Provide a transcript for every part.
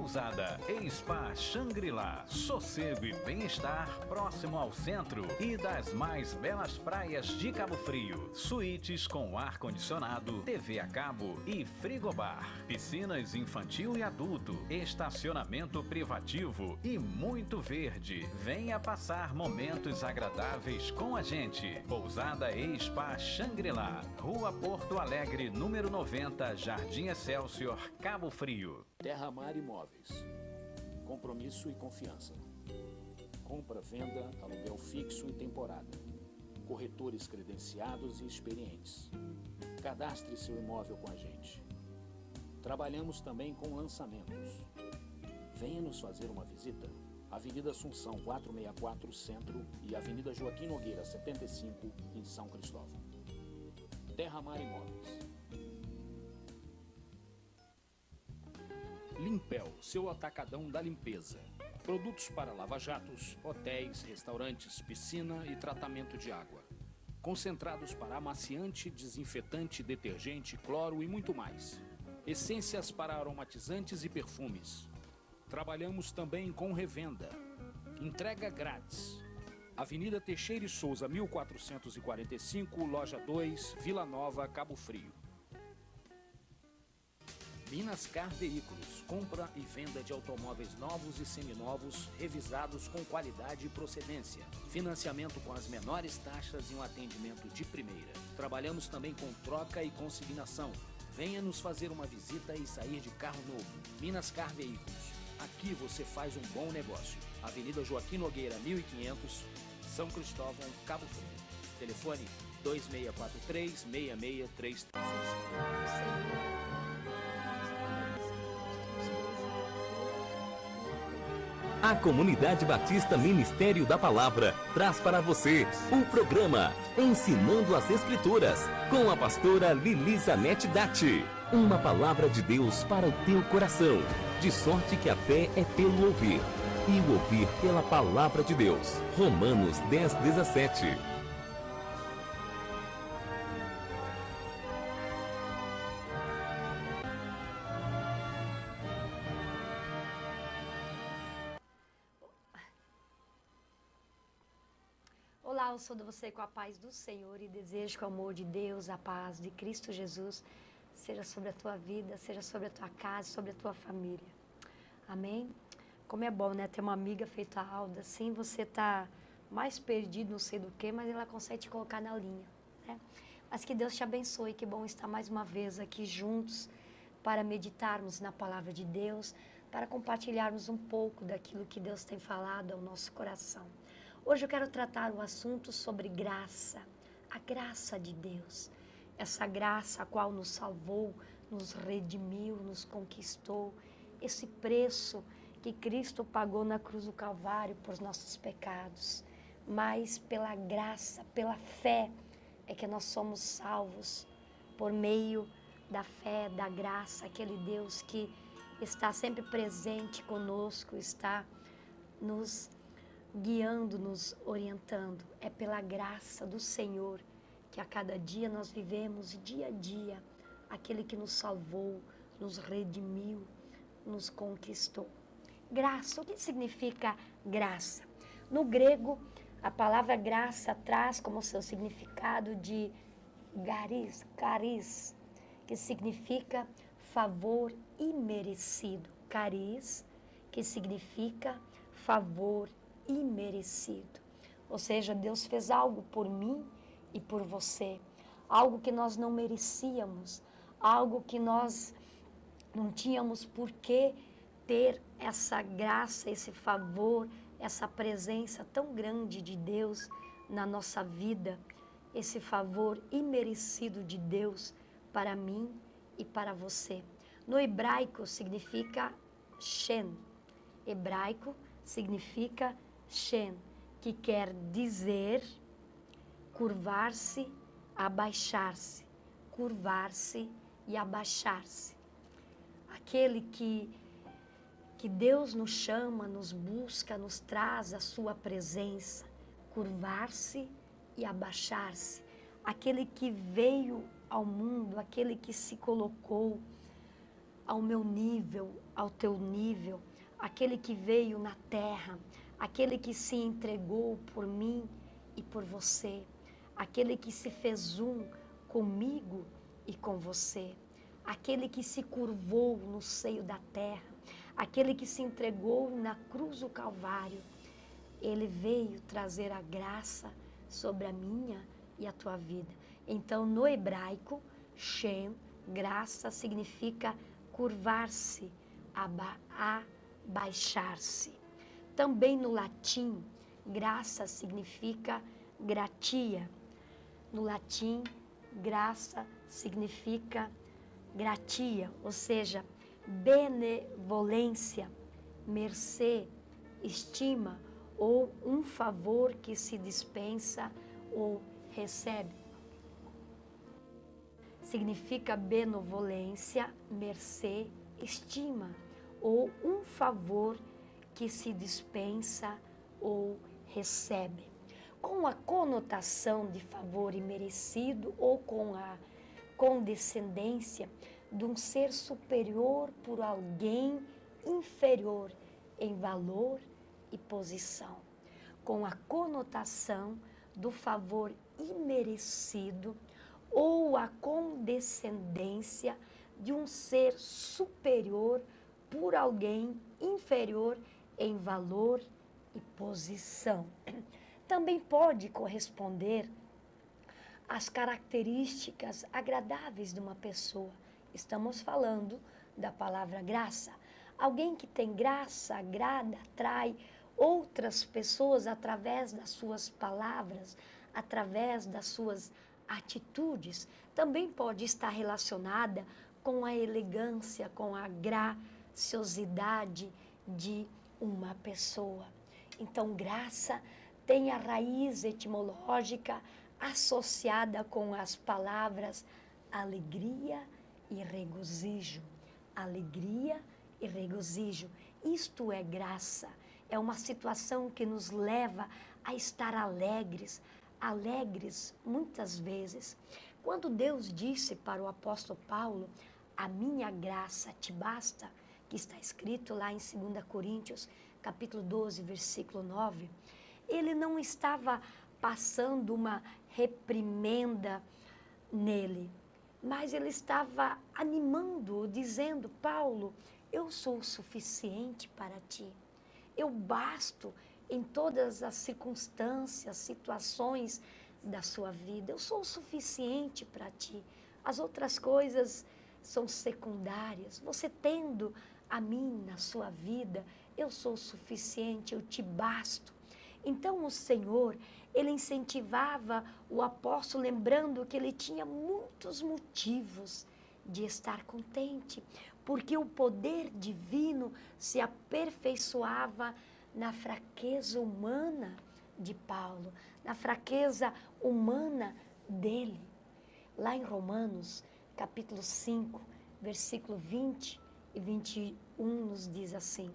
Pousada e Spa Shangri-La. Sossego e bem-estar próximo ao centro e das mais belas praias de Cabo Frio. Suítes com ar-condicionado, TV a cabo e frigobar. Piscinas infantil e adulto, estacionamento privativo e muito verde. Venha passar momentos agradáveis com a gente. Pousada e Spa Shangri-La. Rua Porto Alegre, número 90, Jardim Excelsior, Cabo Frio. Terra Mar Imóveis. Compromisso e confiança. Compra, venda, aluguel fixo e temporada. Corretores credenciados e experientes. Cadastre seu imóvel com a gente. Trabalhamos também com lançamentos. Venha nos fazer uma visita. Avenida Assunção 464 Centro e Avenida Joaquim Nogueira 75 em São Cristóvão. Terra Mar Imóveis. Limpel, seu atacadão da limpeza. Produtos para lava-jatos, hotéis, restaurantes, piscina e tratamento de água. Concentrados para amaciante, desinfetante, detergente, cloro e muito mais. Essências para aromatizantes e perfumes. Trabalhamos também com revenda. Entrega grátis. Avenida Teixeira e Souza, 1445, Loja 2, Vila Nova, Cabo Frio. Minascar Veículos, compra e venda de automóveis novos e seminovos, revisados com qualidade e procedência. Financiamento com as menores taxas e um atendimento de primeira. Trabalhamos também com troca e consignação. Venha nos fazer uma visita e sair de carro novo. Minascar Veículos. Aqui você faz um bom negócio. Avenida Joaquim Nogueira, 1500, São Cristóvão, Cabo Frio. Telefone 2643-6633. A Comunidade Batista Ministério da Palavra traz para você o programa Ensinando as Escrituras, com a pastora Lilizanete Datti. Uma palavra de Deus para o teu coração, de sorte que a fé é pelo ouvir, e o ouvir pela palavra de Deus. Romanos 10:17. Olá, eu saúdo você com a paz do Senhor e desejo que o amor de Deus, a paz de Cristo Jesus, seja sobre a tua vida, seja sobre a tua casa, sobre a tua família. Amém? Como é bom, né? Ter uma amiga feita a Alda, assim você tá mais perdido, não sei do que, mas ela consegue te colocar na linha, né? Mas que Deus te abençoe, que bom estar mais uma vez aqui juntos para meditarmos na palavra de Deus, para compartilharmos um pouco daquilo que Deus tem falado ao nosso coração. Hoje eu quero tratar um assunto sobre graça, a graça de Deus. Essa graça a qual nos salvou, nos redimiu, nos conquistou. Esse preço que Cristo pagou na cruz do Calvário por nossos pecados. Mas pela graça, pela fé, é que nós somos salvos por meio da fé, da graça, aquele Deus que está sempre presente conosco, está nos guiando, nos orientando. É pela graça do Senhor que a cada dia nós vivemos, dia a dia, aquele que nos salvou, nos redimiu, nos conquistou. Graça, o que significa graça? No grego, a palavra graça traz como seu significado de caris, que significa favor imerecido. Caris, que significa favor imerecido. Ou seja, Deus fez algo por mim e por você, algo que nós não merecíamos, algo que nós não tínhamos por que ter essa graça, esse favor, essa presença tão grande de Deus na nossa vida, esse favor imerecido de Deus para mim e para você. No hebraico significa shen. Hebraico significa shen, que quer dizer curvar-se, abaixar-se, curvar-se e abaixar-se. Aquele que Deus nos chama, nos busca, nos traz a sua presença, curvar-se e abaixar-se. Aquele que veio ao mundo, aquele que se colocou ao meu nível, ao teu nível, aquele que veio na terra, aquele que se entregou por mim e por você, aquele que se fez um comigo e com você, aquele que se curvou no seio da terra, aquele que se entregou na cruz do Calvário. Ele veio trazer a graça sobre a minha e a tua vida. Então, no hebraico, Shem, graça, significa curvar-se, abaixar-se. Também no latim, graça significa gratia. No latim, graça significa gratia, ou seja, benevolência, mercê, estima ou um favor que se dispensa ou recebe. Significa benevolência, mercê, estima ou um favor que se dispensa ou recebe. Com a conotação de favor imerecido ou com a condescendência de um ser superior por alguém inferior em valor e posição. Com a conotação do favor imerecido ou a condescendência de um ser superior por alguém inferior em valor e posição. Também pode corresponder às características agradáveis de uma pessoa. Estamos falando da palavra graça. Alguém que tem graça, agrada, atrai outras pessoas através das suas palavras, através das suas atitudes. Também pode estar relacionada com a elegância, com a graciosidade de uma pessoa. Então, graça tem a raiz etimológica associada com as palavras alegria e regozijo. Alegria e regozijo. Isto é graça. É uma situação que nos leva a estar alegres. Alegres muitas vezes. Quando Deus disse para o apóstolo Paulo, a minha graça te basta, que está escrito lá em 2 Coríntios, capítulo 12, versículo 9, ele não estava passando uma reprimenda nele, mas ele estava animando, dizendo, Paulo, eu sou suficiente para ti. Eu basto em todas as circunstâncias, situações da sua vida. Eu sou o suficiente para ti. As outras coisas são secundárias. Você tendo a mim na sua vida, eu sou o suficiente, eu te basto. Então o Senhor, ele incentivava o apóstolo, lembrando que ele tinha muitos motivos de estar contente, porque o poder divino se aperfeiçoava na fraqueza humana de Paulo, na fraqueza humana dele. Lá em Romanos, capítulo 5, versículo 20 e 21, nos diz assim,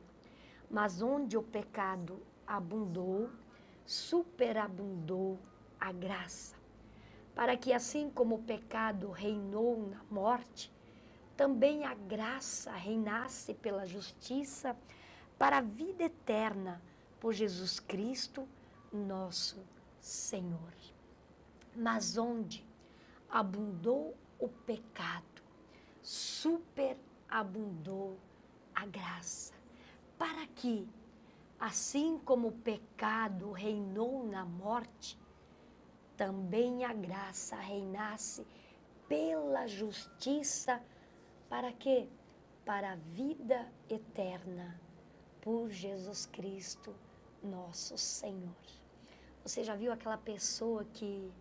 mas onde o pecado abundou, superabundou a graça, para que assim como o pecado reinou na morte, também a graça reinasse pela justiça para a vida eterna por Jesus Cristo, nosso Senhor. Mas onde abundou o pecado, superabundou a graça, para que, assim como o pecado reinou na morte, também a graça reinasse pela justiça, para quê? Para a vida eterna, por Jesus Cristo, nosso Senhor. Você já viu aquela pessoa que,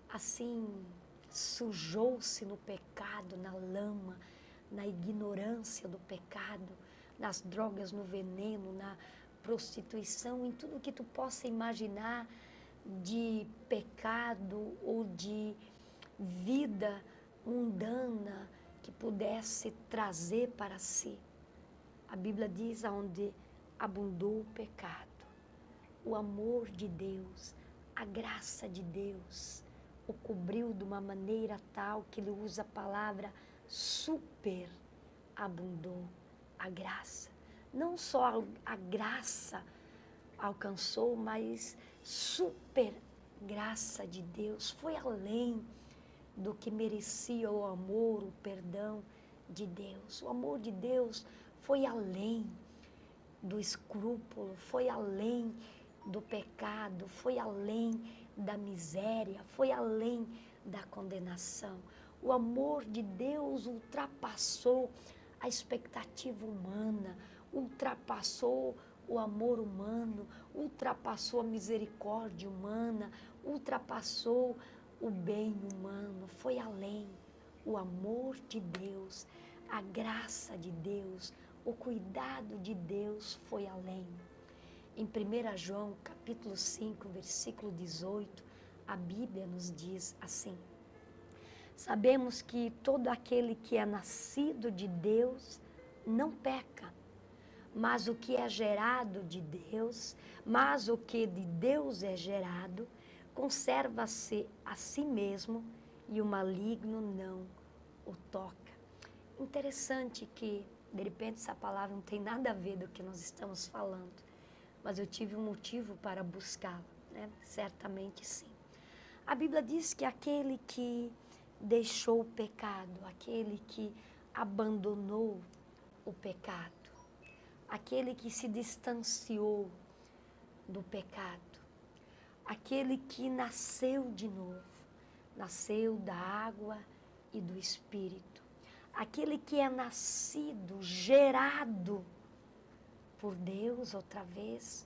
assim, sujou-se no pecado, na lama, na ignorância do pecado, nas drogas, no veneno, na prostituição, em tudo que tu possa imaginar de pecado ou de vida mundana que pudesse trazer para si. A Bíblia diz aonde abundou o pecado, o amor de Deus, a graça de Deus o cobriu de uma maneira tal que ele usa a palavra superabundou a graça. Não só a graça alcançou, mas super graça de Deus. Foi além do que merecia o amor, o perdão de Deus. O amor de Deus foi além do escrúpulo, foi além do pecado, foi além da miséria, foi além da condenação. O amor de Deus ultrapassou a expectativa humana, ultrapassou o amor humano, ultrapassou a misericórdia humana, ultrapassou o bem humano, foi além. O amor de Deus, a graça de Deus, o cuidado de Deus foi além. Em 1 João, capítulo 5, versículo 18, a Bíblia nos diz assim: sabemos que todo aquele que é nascido de Deus não peca, mas o que é gerado de Deus, mas o que de Deus é gerado, conserva-se a si mesmo e o maligno não o toca. Interessante que, de repente, essa palavra não tem nada a ver do que nós estamos falando, mas eu tive um motivo para buscá-la, né? Certamente sim. A Bíblia diz que aquele que deixou o pecado, aquele que abandonou o pecado, aquele que se distanciou do pecado, aquele que nasceu de novo, nasceu da água e do Espírito, aquele que é nascido, gerado por Deus outra vez,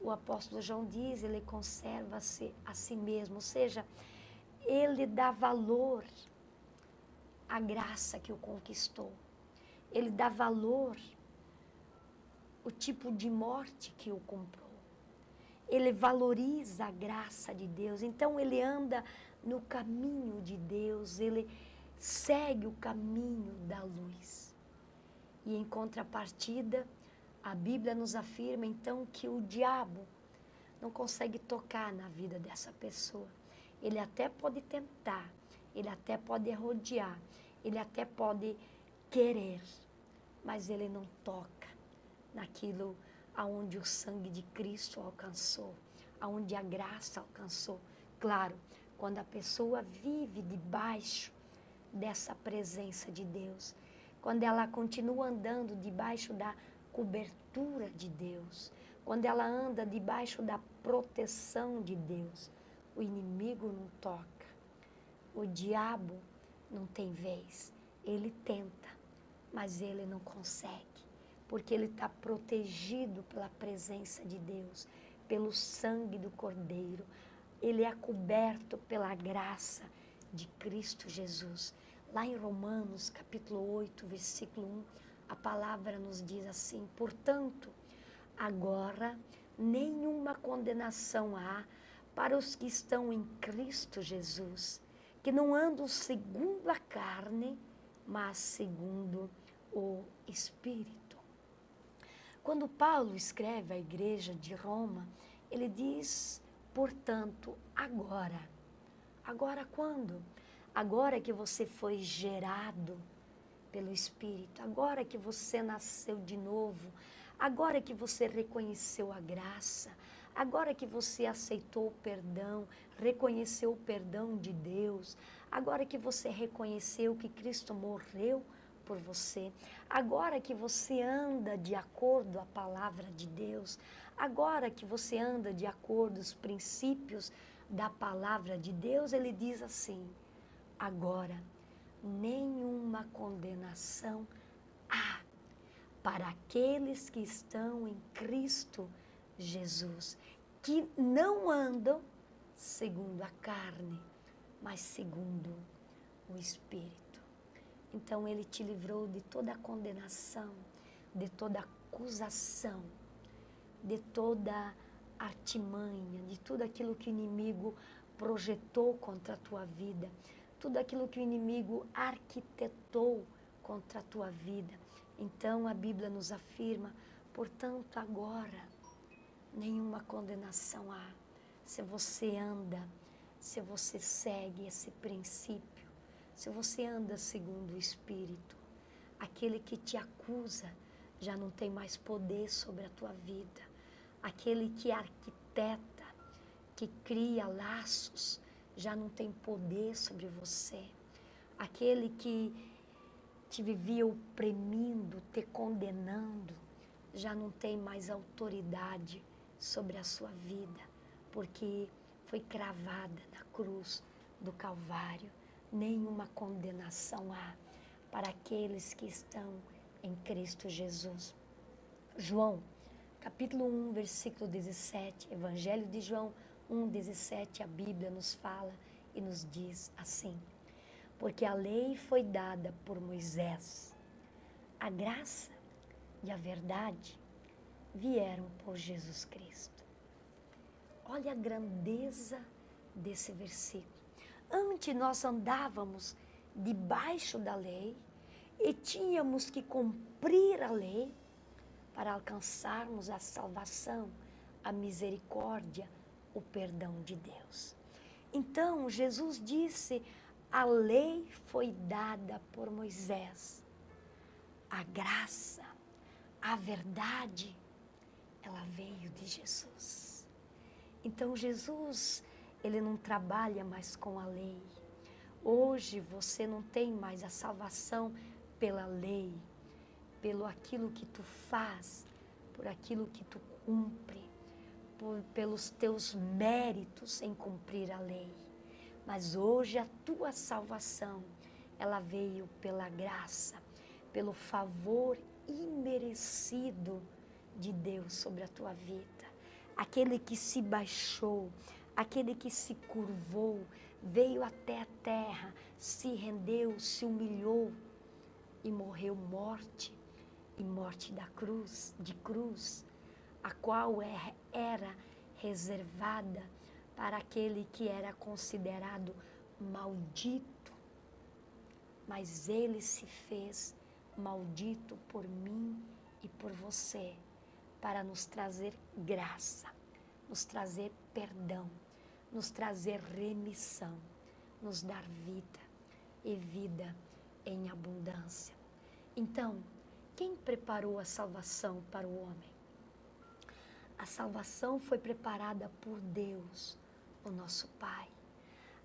o apóstolo João diz, ele conserva-se a si mesmo, ou seja, ele dá valor à graça que o conquistou, ele dá valor o tipo de morte que o comprou. Ele valoriza a graça de Deus, então ele anda no caminho de Deus, ele segue o caminho da luz. E em contrapartida, a Bíblia nos afirma então que o diabo não consegue tocar na vida dessa pessoa. Ele até pode tentar, ele até pode rodear, ele até pode querer, mas ele não toca naquilo aonde o sangue de Cristo alcançou, aonde a graça alcançou. Claro, quando a pessoa vive debaixo dessa presença de Deus, quando ela continua andando debaixo da cobertura de Deus, quando ela anda debaixo da proteção de Deus, o inimigo não toca, o diabo não tem vez, ele tenta, mas ele não consegue, porque ele está protegido pela presença de Deus, pelo sangue do Cordeiro, ele é coberto pela graça de Cristo Jesus. Lá em Romanos, capítulo 8, versículo 1, a palavra nos diz assim: portanto, agora nenhuma condenação há para os que estão em Cristo Jesus, que não andam segundo a carne, mas segundo o Espírito. Quando Paulo escreve à igreja de Roma, ele diz, portanto, agora. Agora quando? Agora que você foi gerado pelo Espírito, agora que você nasceu de novo, agora que você reconheceu a graça, agora que você aceitou o perdão, reconheceu o perdão de Deus, agora que você reconheceu que Cristo morreu por você, agora que você anda de acordo com a palavra de Deus, agora que você anda de acordo com os princípios da palavra de Deus, ele diz assim: agora nenhuma condenação há para aqueles que estão em Cristo Jesus, que não andam segundo a carne, mas segundo o Espírito. Então ele te livrou de toda a condenação, de toda acusação, de toda artimanha, de tudo aquilo que o inimigo projetou contra a tua vida, tudo aquilo que o inimigo arquitetou contra a tua vida. Então a Bíblia nos afirma, portanto agora nenhuma condenação há, se você anda, se você segue esse princípio, se você anda segundo o Espírito. Aquele que te acusa já não tem mais poder sobre a tua vida. Aquele que arquiteta, que cria laços, já não tem poder sobre você. Aquele que te vivia oprimindo, te condenando, já não tem mais autoridade sobre a sua vida, porque foi cravada na cruz do Calvário. Nenhuma condenação há para aqueles que estão em Cristo Jesus. João, capítulo 1, versículo 17, Evangelho de João 1,17, a Bíblia nos fala e nos diz assim: porque a lei foi dada por Moisés, a graça e a verdade vieram por Jesus Cristo. Olha a grandeza desse versículo. Antes nós andávamos debaixo da lei e tínhamos que cumprir a lei para alcançarmos a salvação, a misericórdia, o perdão de Deus. Então, Jesus disse, a lei foi dada por Moisés. A graça, a verdade, ela veio de Jesus. Então, Jesus, ele não trabalha mais com a lei. Hoje, você não tem mais a salvação pela lei, pelo aquilo que tu faz, por aquilo que tu cumpre, pelos teus méritos em cumprir a lei. Mas hoje a tua salvação, ela veio pela graça, pelo favor imerecido de Deus sobre a tua vida. Aquele que se baixou, aquele que se curvou, veio até a terra, se rendeu, se humilhou e morreu morte, e morte de cruz, a qual era reservada para aquele que era considerado maldito. Mas ele se fez maldito por mim e por você, para nos trazer graça, nos trazer perdão, nos trazer remissão, nos dar vida e vida em abundância. Então, quem preparou a salvação para o homem? A salvação foi preparada por Deus, o nosso Pai.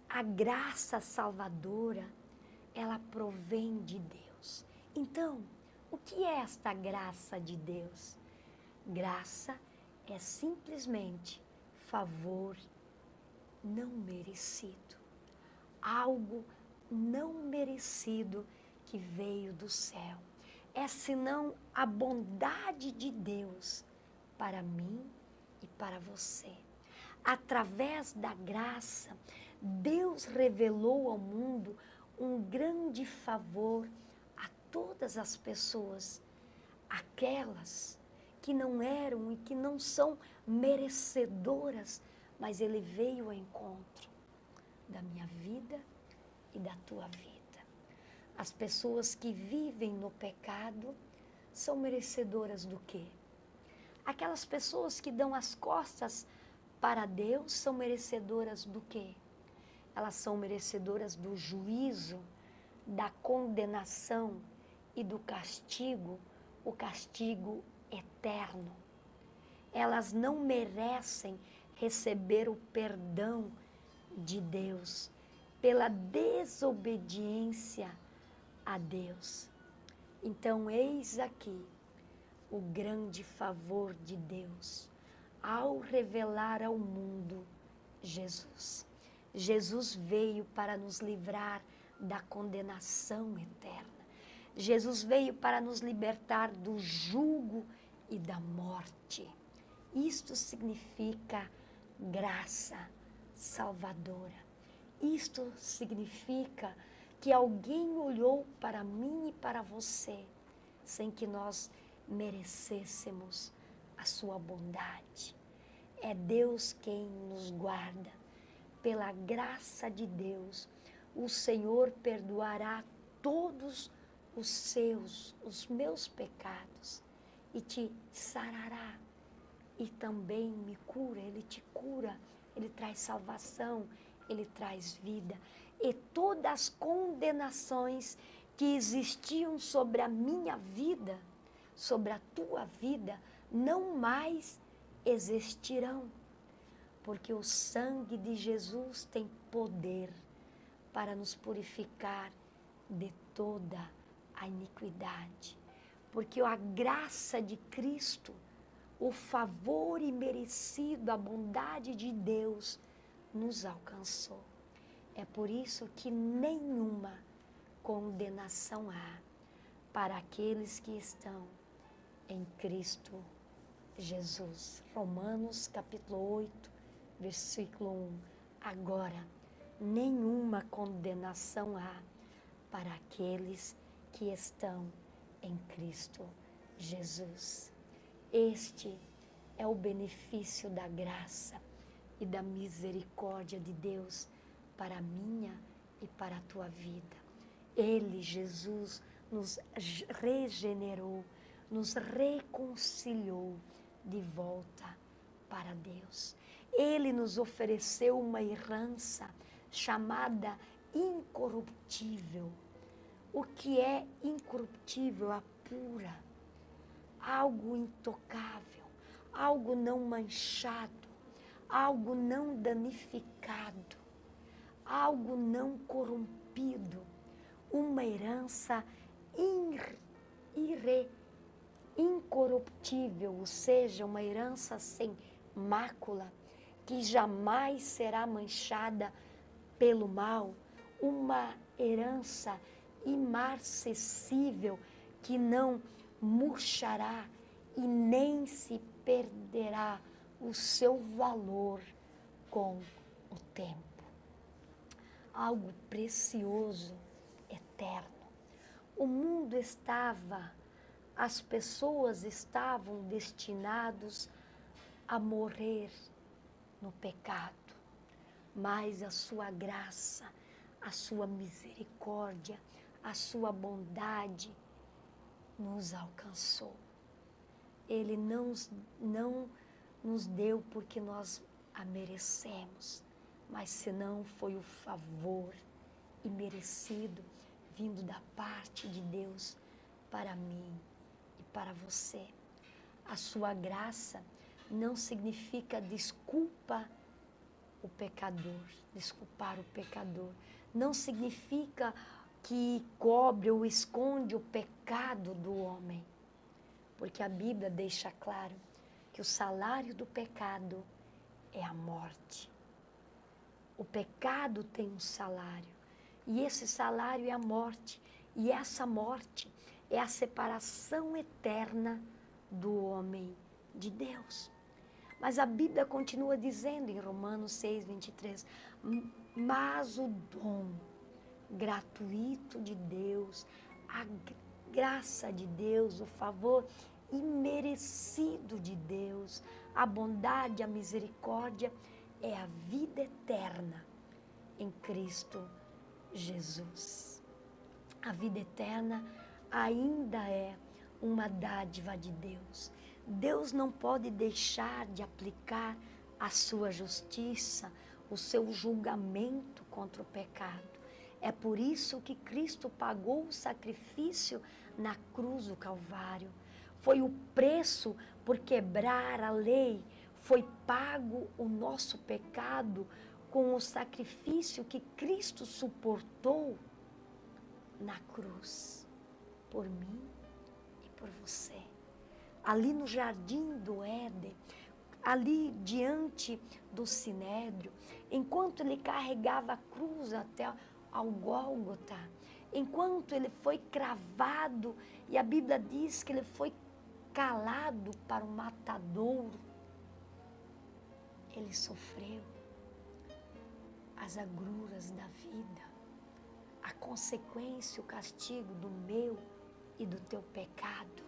A graça salvadora, ela provém de Deus. Então, o que é esta graça de Deus? Graça é simplesmente favor não merecido. Algo não merecido que veio do céu. É senão a bondade de Deus para mim e para você. Através da graça, Deus revelou ao mundo um grande favor a todas as pessoas, aquelas que não eram e que não são merecedoras, mas Ele veio ao encontro da minha vida e da tua vida. As pessoas que vivem no pecado são merecedoras do quê? Aquelas pessoas que dão as costas para Deus são merecedoras do quê? Elas são merecedoras do juízo, da condenação e do castigo, o castigo eterno. Elas não merecem receber o perdão de Deus pela desobediência a Deus. Então, eis aqui o grande favor de Deus ao revelar ao mundo Jesus. Jesus veio para nos livrar da condenação eterna. Jesus veio para nos libertar do jugo e da morte. Isto significa graça salvadora. Isto significa que alguém olhou para mim e para você sem que nós merecêssemos a sua bondade. É Deus quem nos guarda. Pela graça de Deus, o Senhor perdoará todos os meus pecados e te sarará. E também me cura, Ele te cura, Ele traz salvação, Ele traz vida. E todas as condenações que existiam sobre a minha vida sobre a tua vida não mais existirão, porque o sangue de Jesus tem poder para nos purificar de toda a iniquidade, porque a graça de Cristo, o favor imerecido, a bondade de Deus nos alcançou. É por isso que nenhuma condenação há para aqueles que estão em Cristo Jesus. Romanos capítulo 8, versículo 1. Agora, nenhuma condenação há para aqueles que estão em Cristo Jesus. Este é o benefício da graça e da misericórdia de Deus para a minha e para a tua vida. Ele, Jesus, nos regenerou, nos reconciliou de volta para Deus. Ele nos ofereceu uma herança chamada incorruptível. O que é incorruptível? A pura, algo intocável, algo não manchado, algo não danificado, algo não corrompido, uma herança incorruptível, ou seja, uma herança sem mácula, que jamais será manchada pelo mal, uma herança imarcessível, que não murchará e nem se perderá o seu valor com o tempo. Algo precioso, eterno. O mundo estava, as pessoas estavam destinados a morrer no pecado, mas a sua graça, a sua misericórdia, a sua bondade nos alcançou. Ele não nos deu porque nós a merecemos, mas senão foi o favor imerecido vindo da parte de Deus para mim e para você. A sua graça não significa desculpar o pecador. Não significa que cobre ou esconde o pecado do homem, porque a Bíblia deixa claro que o salário do pecado é a morte. O pecado tem um salário, e esse salário é a morte, e essa morte é a separação eterna do homem de Deus. Mas a Bíblia continua dizendo em Romanos 6, 23, mas o dom gratuito de Deus, a graça de Deus, o favor imerecido de Deus, a bondade, a misericórdia, é a vida eterna em Cristo Jesus. A vida eterna ainda é uma dádiva de Deus. Deus não pode deixar de aplicar a sua justiça, o seu julgamento contra o pecado. É por isso que Cristo pagou o sacrifício na cruz do Calvário. Foi o preço por quebrar a lei, foi pago o nosso pecado com o sacrifício que Cristo suportou na cruz, por mim e por você. Ali no jardim do Éden, ali diante do Sinédrio, enquanto ele carregava a cruz até ao Gólgota, enquanto ele foi cravado, e a Bíblia diz que ele foi calado para o matadouro, ele sofreu as agruras da vida, a consequência, o castigo do meu e do teu pecado.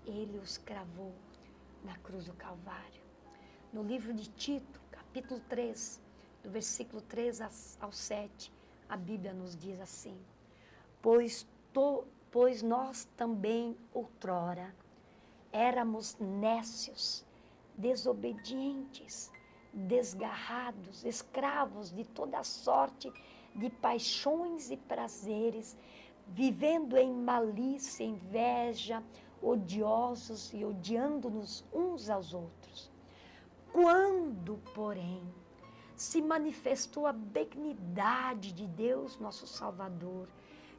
Ele os cravou na cruz do Calvário. No livro de Tito, capítulo 3, do versículo 3 ao 7, a Bíblia nos diz assim: Pois nós também outrora éramos nécios, desobedientes, desgarrados, escravos de toda sorte de paixões e prazeres, vivendo em malícia, inveja, odiosos e odiando-nos uns aos outros. Quando, porém, se manifestou a benignidade de Deus, nosso Salvador,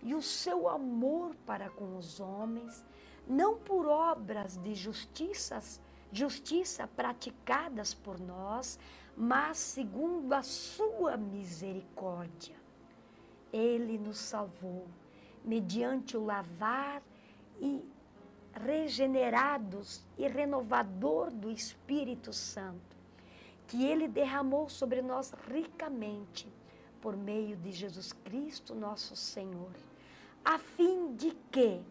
e o seu amor para com os homens, não por obras de justiça praticadas por nós, mas segundo a sua misericórdia. Ele nos salvou, mediante o lavar e regenerados e renovador do Espírito Santo, que Ele derramou sobre nós ricamente, por meio de Jesus Cristo, nosso Senhor, a fim de que,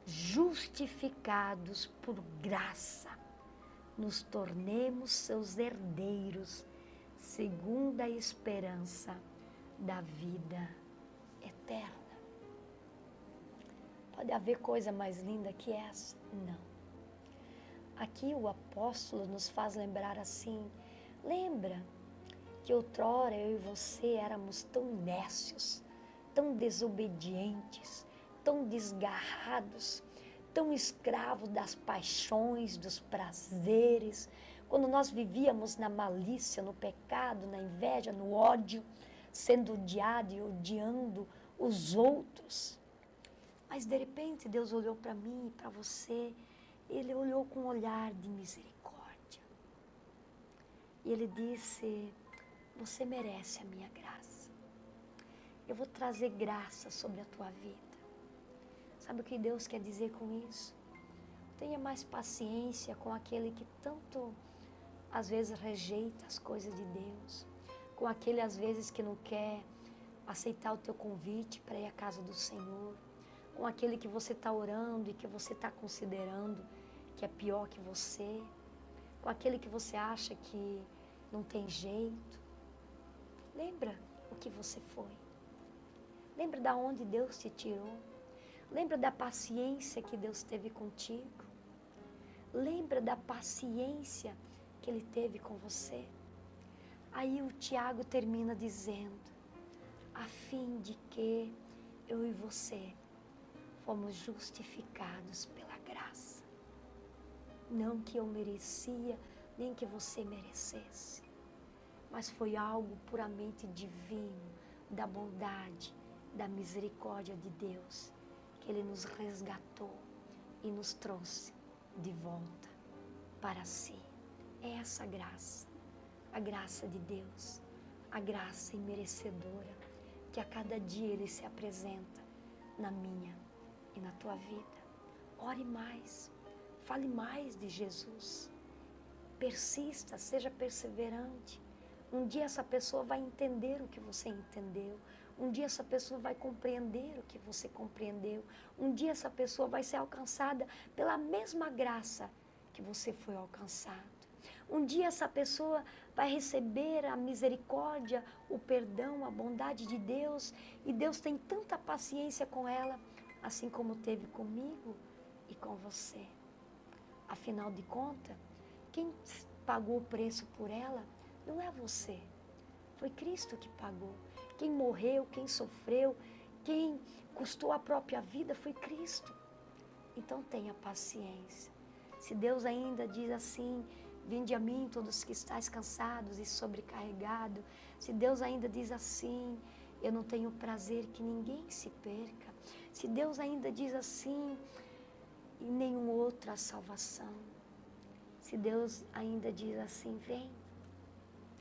justificados por graça, nos tornemos seus herdeiros, segundo a esperança da vida eterna. Pode haver coisa mais linda que essa? Não. Aqui o apóstolo nos faz lembrar assim, lembra que outrora eu e você éramos tão nécios, tão desobedientes, tão desgarrados, tão escravos das paixões, dos prazeres, quando nós vivíamos na malícia, no pecado, na inveja, no ódio, sendo odiado e odiando os outros. Mas de repente Deus olhou para mim e para você, Ele olhou com um olhar de misericórdia. E Ele disse, você merece a minha graça. Eu vou trazer graça sobre a tua vida. Sabe o que Deus quer dizer com isso? Tenha mais paciência com aquele que tanto, às vezes, rejeita as coisas de Deus. Com aquele, às vezes, que não quer aceitar o teu convite para ir à casa do Senhor. Com aquele que você está orando e que você está considerando que é pior que você. Com aquele que você acha que não tem jeito. Lembra o que você foi. Lembra de onde Deus te tirou. Lembra da paciência que Deus teve contigo? Lembra da paciência que Ele teve com você? Aí o Tiago termina dizendo, a fim de que eu e você fomos justificados pela graça. Não que eu merecia, nem que você merecesse, mas foi algo puramente divino, da bondade, da misericórdia de Deus, que Ele nos resgatou e nos trouxe de volta para si. É essa graça, a graça de Deus, a graça imerecedora, que a cada dia Ele se apresenta na minha e na tua vida. Ore mais, fale mais de Jesus, persista, seja perseverante. Um dia essa pessoa vai entender o que você entendeu. Um dia essa pessoa vai compreender o que você compreendeu. Um dia essa pessoa vai ser alcançada pela mesma graça que você foi alcançado. Um dia essa pessoa vai receber a misericórdia, o perdão, a bondade de Deus. E Deus tem tanta paciência com ela, assim como teve comigo e com você. Afinal de contas, quem pagou o preço por ela não é você. Foi Cristo que pagou. Quem morreu, quem sofreu, quem custou a própria vida foi Cristo. Então tenha paciência. Se Deus ainda diz assim, vinde a mim todos que estáis cansados e sobrecarregados. Se Deus ainda diz assim, eu não tenho prazer que ninguém se perca. Se Deus ainda diz assim, em nenhum outro há salvação. Se Deus ainda diz assim, vem.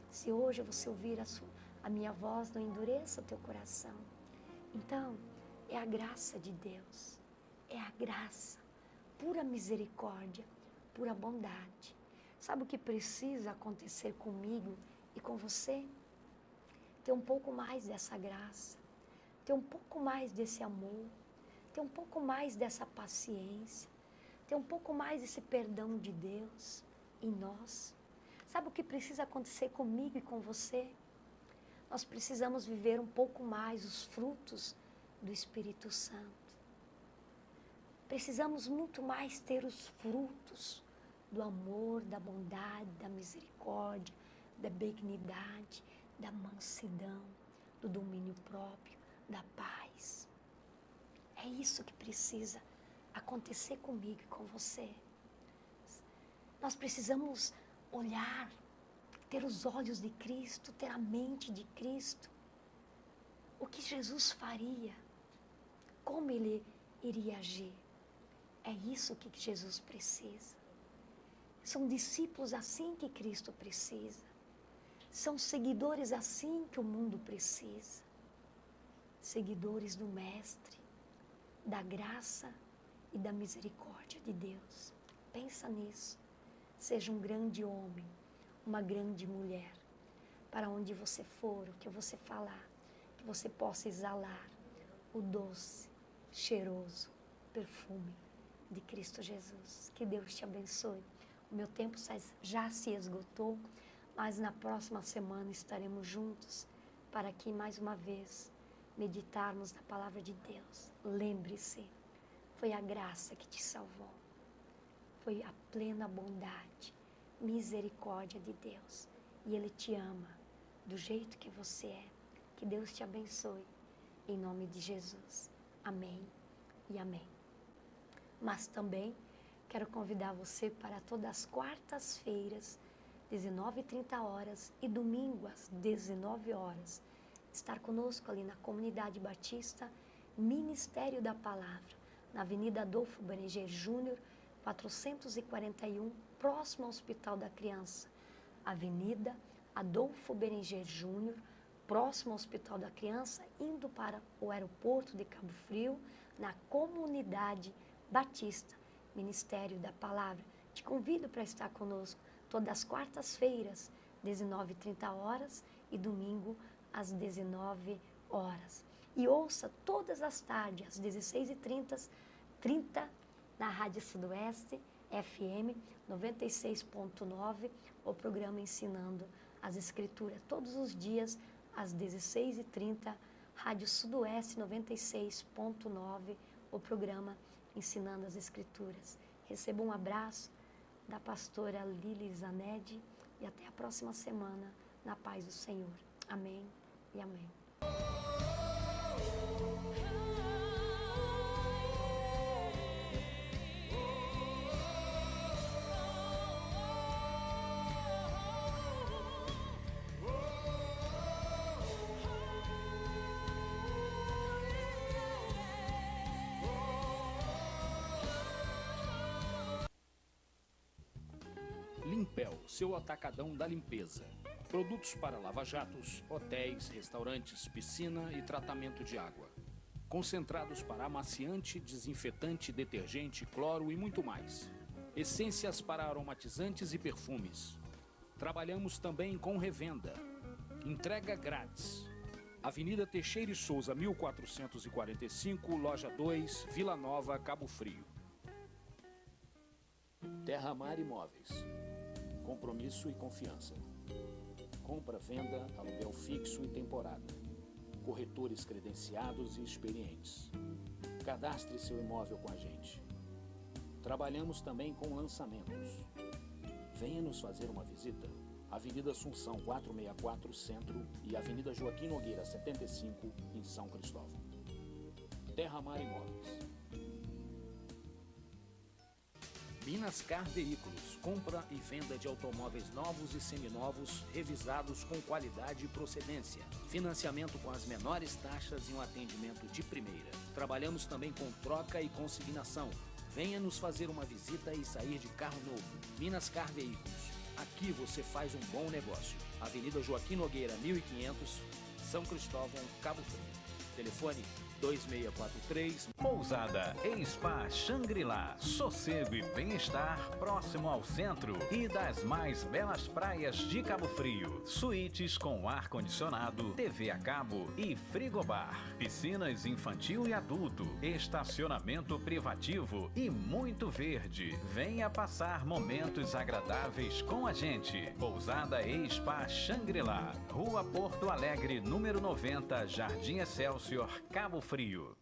Se hoje você ouvir a minha voz, não endureça o teu coração. Então, é a graça de Deus. É a graça, pura misericórdia, pura bondade. Sabe o que precisa acontecer comigo e com você? Ter um pouco mais dessa graça, ter um pouco mais desse amor, ter um pouco mais dessa paciência, ter um pouco mais desse perdão de Deus em nós. Sabe o que precisa acontecer comigo e com você? Nós precisamos viver um pouco mais os frutos do Espírito Santo. Precisamos muito mais ter os frutos do amor, da bondade, da misericórdia, da benignidade, da mansidão, do domínio próprio, da paz. É isso que precisa acontecer comigo e com você. Nós precisamos olhar, ter os olhos de Cristo, ter a mente de Cristo. O que Jesus faria? Como Ele iria agir? É isso que Jesus precisa. São discípulos assim que Cristo precisa. São seguidores assim que o mundo precisa. Seguidores do Mestre, da graça e da misericórdia de Deus. Pensa nisso. Seja um grande homem, uma grande mulher. Para onde você for, o que você falar, que você possa exalar o doce, cheiroso perfume de Cristo Jesus. Que Deus te abençoe. O meu tempo já se esgotou, mas na próxima semana estaremos juntos para que mais uma vez meditarmos na palavra de Deus. Lembre-se, foi a graça que te salvou. Foi a plena bondade, misericórdia de Deus. E Ele te ama do jeito que você é. Que Deus te abençoe. Em nome de Jesus. Amém e amém. Mas também quero convidar você para todas as quartas-feiras, 19h30 e domingo às 19h, estar conosco ali na Comunidade Batista, Ministério da Palavra, na Avenida Adolfo Berenger Júnior, 441, próximo ao Hospital da Criança. Avenida Adolfo Berenger Júnior, próximo ao Hospital da Criança, indo para o aeroporto de Cabo Frio, na Comunidade Batista, Ministério da Palavra. Te convido para estar conosco todas as quartas-feiras, 19h30 e domingo às 19h. E ouça todas as tardes, às 16h30, na Rádio Sudoeste, FM 96.9, o programa Ensinando as Escrituras. Todos os dias, às 16h30, Rádio Sudoeste 96.9, o programa Ensinando as Escrituras. Receba um abraço da pastora Liliza Ned e até a próxima semana, na paz do Senhor. Amém e amém. Limpel, seu atacadão da limpeza. Produtos para lava-jatos, hotéis, restaurantes, piscina e tratamento de água. Concentrados para amaciante, desinfetante, detergente, cloro e muito mais. Essências para aromatizantes e perfumes. Trabalhamos também com revenda. Entrega grátis. Avenida Teixeira e Souza, 1445, Loja 2, Vila Nova, Cabo Frio. Terra Mar Imóveis. Compromisso e confiança. Compra, venda, aluguel fixo e temporada. Corretores credenciados e experientes. Cadastre seu imóvel com a gente. Trabalhamos também com lançamentos. Venha nos fazer uma visita. Avenida Assunção 464, Centro, e Avenida Joaquim Nogueira 75, em São Cristóvão. Terra Mar Imóveis. Minascar Veículos, compra e venda de automóveis novos e seminovos, revisados com qualidade e procedência. Financiamento com as menores taxas e um atendimento de primeira. Trabalhamos também com troca e consignação. Venha nos fazer uma visita e sair de carro novo. Minascar Veículos. Aqui você faz um bom negócio. Avenida Joaquim Nogueira, 1500, São Cristóvão, Cabo Frio. Telefone 2643. Pousada e Spa Shangri-La, sossego e bem-estar próximo ao centro e das mais belas praias de Cabo Frio. Suítes com ar-condicionado, TV a cabo e frigobar. Piscinas infantil e adulto, estacionamento privativo e muito verde. Venha passar momentos agradáveis com a gente. Pousada e Spa Shangri-La, Rua Porto Alegre, número 90, Jardim Excelsior, Cabo Frio.